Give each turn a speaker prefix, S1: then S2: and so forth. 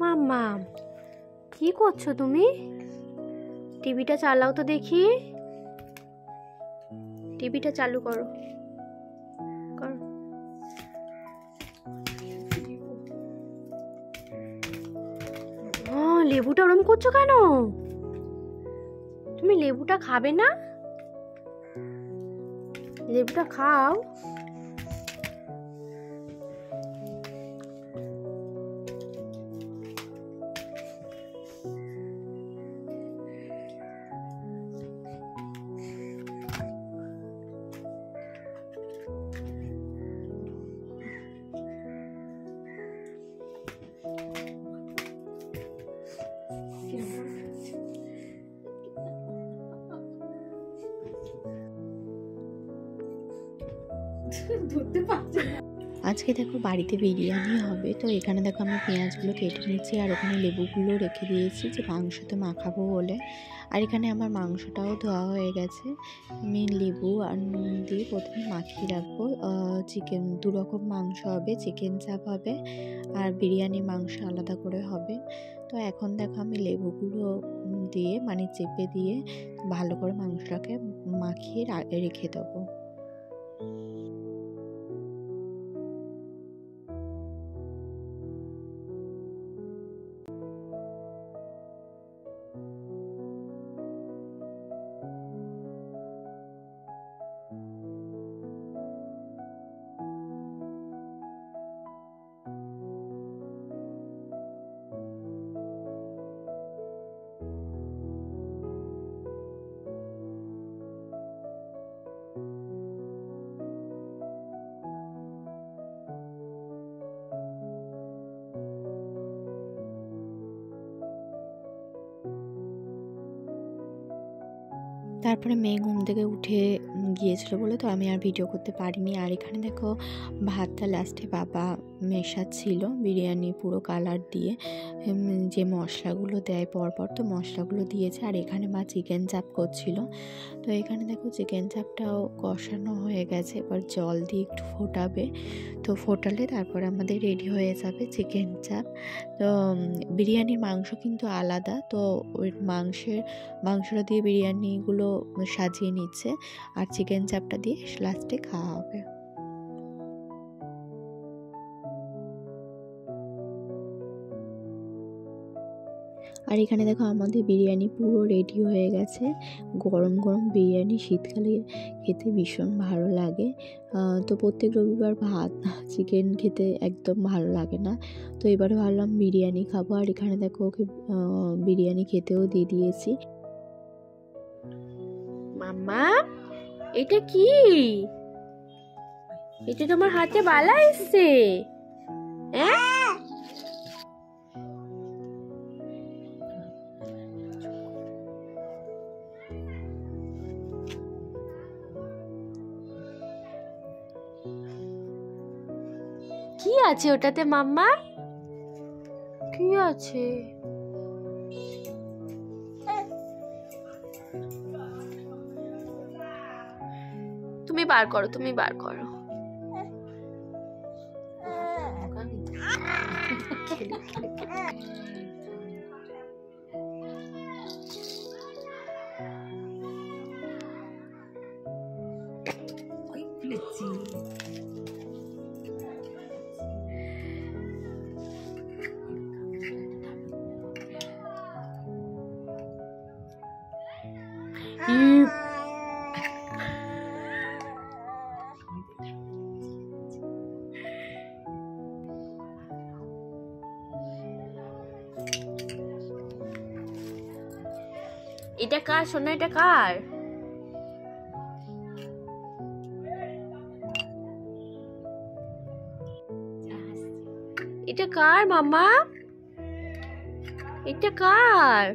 S1: মাম্মা কি করছো তুমি? টিভিটা চালাও তো দেখি। টিভিটা চালু করো। লেবুটা ওরম করছো কেন? তুমি লেবুটা খাবে না? লেবুটা খাও।
S2: আজকে দেখো বাড়িতে বিরিয়ানি হবে, তো এখানে দেখো আমি পেঁয়াজগুলো কেটে নিচ্ছি আর ওখানে লেবুগুলো রেখে দিয়েছি যে মাংসতে মাখাবো বলে। আর এখানে আমার মাংসটাও ধোয়া হয়ে গেছে। আমি লেবু আর নুন দিয়ে প্রথমে মাখিয়ে রাখবো। চিকেন দু রকম মাংস হবে, চিকেন চাপ হবে আর বিরিয়ানি মাংস আলাদা করে হবে। তো এখন দেখো আমি লেবুগুলো দিয়ে মানে চেপে দিয়ে ভালো করে মাংসটাকে মাখিয়ে রেখে দেবো। তারপরে মেয়ে ঘুম থেকে উঠে গিয়েছিলো বলে তো আমি আর ভিডিও করতে পারিনি। আর এখানে দেখো ভাতটা লাস্টে বাবা মেশাচ্ছিল বিরিয়ানি পুরো কালার দিয়ে, যে মশলাগুলো দেয় পরপর, তো মশলাগুলো দিয়েছে। আর এখানে মা চিকেন চাপ করছিল। তো এখানে দেখো চিকেন চাপটাও কষানো হয়ে গেছে, এবার জল দিয়ে একটু ফোটাবে, তো ফোটালে তারপরে আমাদের রেডি হয়ে যাবে চিকেন চাপ। তো বিরিয়ানির মাংস কিন্তু আলাদা, তো ওই মাংসটা দিয়ে বিরিয়ানিগুলো সাজিয়ে নিচ্ছে আর চিকেন চাপটা দিয়ে লাস্টে খাওয়া হবে। আর এখানে দেখো আমাদের বিরিয়ানি পুরো রেডি হয়ে গেছে। গরম গরম বিরিয়ানি শীতকালে খেতে ভীষণ ভালো লাগে। তো প্রত্যেক রবিবার ভাত চিকেন খেতে একদম ভালো লাগে না, তো এবারে ভাবলাম বিরিয়ানি খাবো। আর এখানে দেখো ওকে বিরিয়ানি খেতেও দিয়ে দিয়েছি।
S1: মাম্মা এটা কি? এটা তোমার হাতে বালা এসছে? কি আছে ওটাতে মাম্মা? কি আছে? তুমি বার করো, তুমি বার করো। এটা কার সোনা? এটা কার? এটা কার মাম্মা? এটা কার?